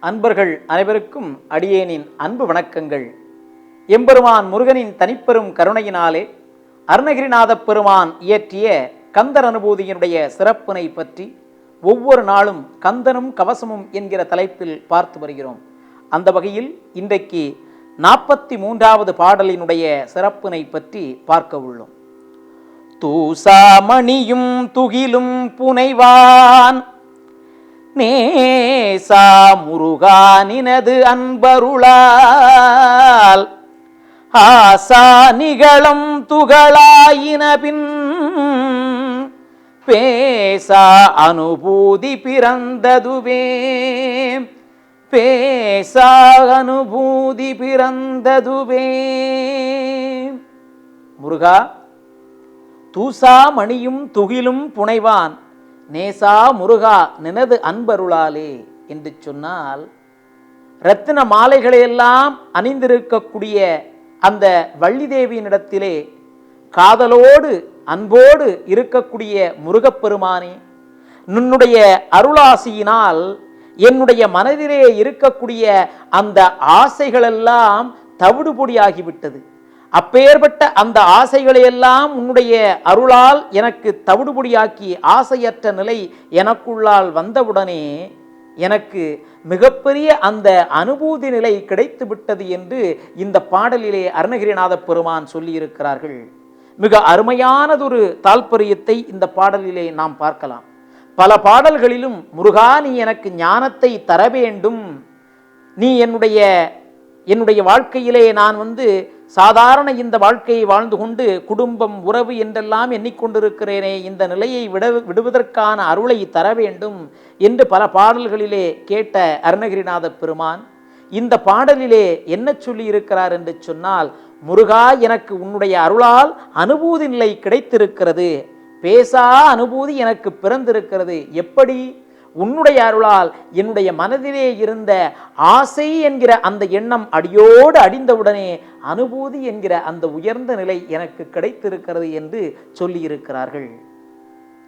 அன்பர்கள் அனைவருக்கும் அடியேனின் அன்பு வணக்கங்கள். எம்பெருமான் முருகனின் தனிப்பெரும் கருணையினாலே அருணகிரிநாத பெருமான் இயற்றிய கந்தர் அனுபூதியினுடைய சிறப்பினை பற்றி ஒவ்வொரு நாளும் கந்தனும் கவசமும் என்கிற தலைப்பில் பார்த்து வருகிறோம். அந்த வகையில் இன்றைக்கு 43வது பாடலினுடைய சிறப்பினை பற்றி பார்க்க உள்ளோம். தூசாமணியும் துகிலும் புனைவான் நேசா முருகா நினது அன்பருளால் ஆசா நிகழும் துகளாயின பின் பேசா அனுபூதி பிறந்ததுவே பேசா அனுபூதி பிறந்ததுவே. முருகா, தூசா மணியும் துகிலும் புனைவான் நேசா முருகா நினது அன்பருளாலே என்று சொன்னால், இரத்தின மாலைகளையெல்லாம் அணிந்திருக்கக்கூடிய அந்த வள்ளி தேவியினிடத்திலே காதலோடு அன்போடு இருக்கக்கூடிய முருகப்பெருமானே, உன்னுடைய அருளாசியினால் என்னுடைய மனதிலே இருக்கக்கூடிய அந்த ஆசைகளெல்லாம் தவிடுபொடியாகிவிட்டது. அப்பேற்பட்ட அந்த ஆசைகளையெல்லாம் உன்னுடைய அருளால் எனக்கு தவிடுபொடியாக்கி ஆசையற்ற நிலை எனக்குள்ளால் வந்தவுடனே எனக்கு மிகப்பெரிய அந்த அனுபூதி நிலை கிடைத்து விட்டது என்று இந்த பாடலிலே அருணகிரிநாத பெருமான் சொல்லியிருக்கிறார்கள். மிக அருமையானதொரு தாற்பயத்தை இந்த பாடலிலே நாம் பார்க்கலாம். பல பாடல்களிலும் முருகா, நீ எனக்கு ஞானத்தை தர வேண்டும், நீ என்னுடைய வாழ்க்கையிலே நான் சாதாரண இந்த வாழ்க்கையை வாழ்ந்து கொண்டு குடும்பம் உறவு என்றெல்லாம் எண்ணிக்கொண்டிருக்கிறேனே, இந்த நிலையை விடுவதற்கான அருளை தர வேண்டும் என்று பல பாடல்களிலே கேட்ட அருணகிரிநாத பெருமான் இந்த பாடலிலே என்ன சொல்லி இருக்கிறார் என்று சொன்னால், முருகா, எனக்கு உன்னுடைய அருளால் அனுபூதி நிலை கிடைத்திருக்கிறது, பேசா அனுபூதி எனக்கு பிறந்திருக்கிறது. எப்படி? உன்னுடைய அருளால் என்னுடைய மனதிலே இருந்த ஆசை என்கிற அந்த எண்ணம் அடியோடு அடிந்தவுடனே அனுபூதி என்கிற அந்த உயர்ந்த நிலை எனக்கு கிடைத்திருக்கிறது என்று சொல்லியிருக்கிறார்கள்.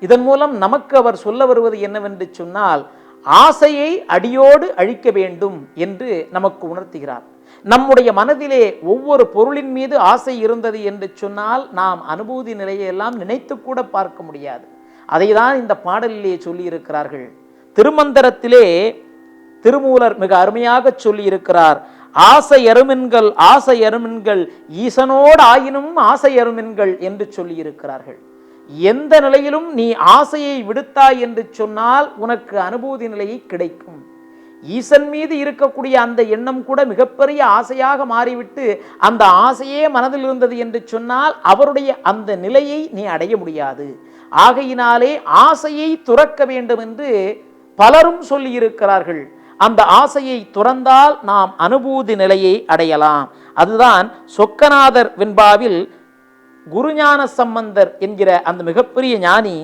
இதன் மூலம் நமக்கு அவர் சொல்ல வருவது என்னவென்று சொன்னால், ஆசையை அடியோடு அழிக்க வேண்டும் என்று நமக்கு உணர்த்துகிறார். நம்முடைய மனதிலே ஒவ்வொரு பொருளின் மீது ஆசை இருந்தது என்று சொன்னால் நாம் அனுபூதி நிலையெல்லாம் நினைத்து கூட பார்க்க முடியாது. அதைதான் இந்த பாடலிலே சொல்லியிருக்கிறார்கள். திருமந்திரத்திலே திருமூலர் மிக அருமையாக சொல்லி இருக்கிறார். ஆசை அருமென்கள் ஆசை அருமென்கள் ஈசனோடு ஆயினும் ஆசை அருமென்கள் என்று சொல்லி இருக்கிறார்கள். எந்த நிலையிலும் நீ ஆசையை விடுத்தாய் என்று சொன்னால் உனக்கு அனுபூதி நிலையை கிடைக்கும். ஈசன் மீது இருக்கக்கூடிய அந்த எண்ணம் கூட மிகப்பெரிய ஆசையாக மாறிவிட்டு அந்த ஆசையே மனதில் இருந்தது என்று சொன்னால் அவருடைய அந்த நிலையை நீ அடைய முடியாது. ஆகையினாலே ஆசையை துறக்க வேண்டும் என்று பலரும் சொல்லி இருக்கிறார்கள். அந்த ஆசையை துறந்தால் நாம் அனுபூதி நிலையை அடையலாம். அதுதான் சொக்கநாதர் வெண்பாவில் குருஞான சம்பந்தர் என்கிற அந்த மிகப்பெரிய ஞானி,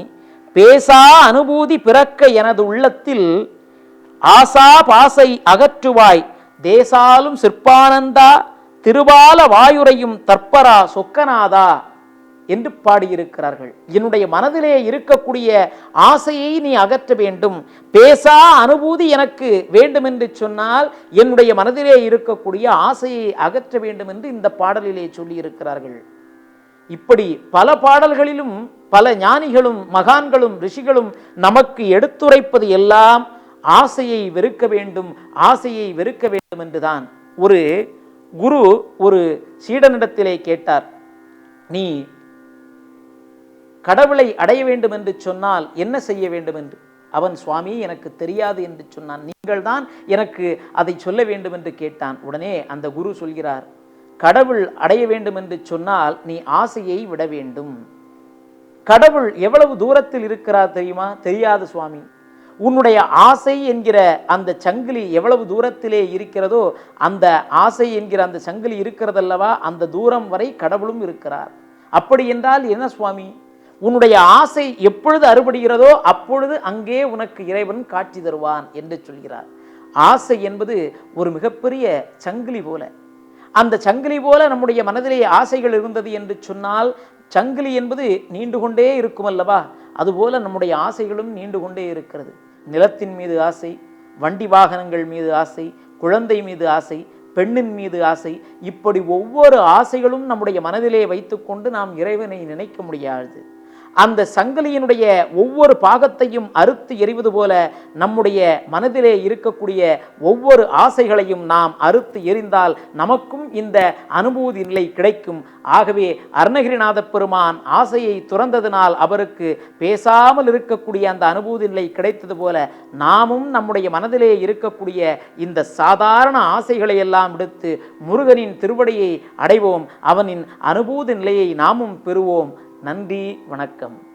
பேசா அனுபூதி பிறக்க எனது உள்ளத்தில் ஆசா பாசை அகற்றுவாய் தேசாலும் சிற்பானந்தா திருவால வாயுரையும் தற்பரா சொக்கநாதா என்று பாடியிருக்கிறார்கள். என்னுடைய மனதிலே இருக்கக்கூடிய ஆசையை நீ அகற்ற வேண்டும், பேசா அனுபூதி எனக்கு வேண்டும் என்று சொன்னால் என்னுடைய மனதிலே இருக்கக்கூடிய ஆசையை அகற்ற வேண்டும் என்று இந்த பாடலிலே சொல்லி இருக்கிறார்கள். இப்படி பல பாடல்களிலும் பல ஞானிகளும் மகான்களும் ரிஷிகளும் நமக்கு எடுத்துரைப்பது எல்லாம் ஆசையை வெறுக்க வேண்டும், ஆசையை வெறுக்க வேண்டும் என்றுதான். ஒரு குரு ஒரு சீடனிடத்திலே கேட்டார், நீ கடவுளை அடைய வேண்டும் என்று சொன்னால் என்ன செய்ய வேண்டும் என்று. அவன், சுவாமி, எனக்கு தெரியாது என்று சொன்னான். நீங்கள் தான் எனக்கு அதை சொல்ல வேண்டும் என்று கேட்டான். உடனே அந்த குரு சொல்கிறார், கடவுள் அடைய வேண்டும் என்று சொன்னால் நீ ஆசையை விட வேண்டும். கடவுள் எவ்வளவு தூரத்தில் இருக்கிறார் தெரியுமா? தெரியாது சுவாமி. உன்னுடைய ஆசை என்கிற அந்த சங்கிலி எவ்வளவு தூரத்திலே இருக்கிறதோ அந்த ஆசை என்கிற அந்த சங்கிலி இருக்கிறதல்லவா, அந்த தூரம் வரை கடவுளும் இருக்கிறார். அப்படி என்றால் என்ன சுவாமி? உன்னுடைய ஆசை எப்பொழுது அறுபடுகிறதோ அப்பொழுது அங்கே உனக்கு இறைவன் காட்சி தருவான் என்று சொல்கிறார். ஆசை என்பது ஒரு மிகப்பெரிய சங்கிலி போல, அந்த சங்கிலி போல நம்முடைய மனதிலே ஆசைகள் இருந்தது என்று சொன்னால், சங்கிலி என்பது நீண்டு கொண்டே இருக்கும் அல்லவா, அதுபோல நம்முடைய ஆசைகளும் நீண்டு கொண்டே இருக்கிறது. நிலத்தின் மீது ஆசை, வண்டி வாகனங்கள் மீது ஆசை, குழந்தை மீது ஆசை, பெண்ணின் மீது ஆசை, இப்படி ஒவ்வொரு ஆசைகளும் நம்முடைய மனதிலே வைத்துக்கொண்டு நாம் இறைவனை நினைக்க முடியாது. அந்த சங்கிலியினுடைய ஒவ்வொரு பாகத்தையும் அறுத்து எறிவது போல நம்முடைய மனதிலே இருக்கக்கூடிய ஒவ்வொரு ஆசைகளையும் நாம் அறுத்து எறிந்தால் நமக்கும் இந்த அனுபூதி நிலை கிடைக்கும். ஆகவே அருணகிரிநாத பெருமான் ஆசையை துறந்ததினால் அவருக்கு பேசாமல் இருக்கக்கூடிய அந்த அனுபூதி நிலை கிடைத்தது போல நாமும் நம்முடைய மனதிலே இருக்கக்கூடிய இந்த சாதாரண ஆசைகளை எல்லாம் விடுத்து முருகனின் திருவடியை அடைவோம். அவனின் அனுபூதி நிலையை நாமும் பெறுவோம். நன்றி, வணக்கம்.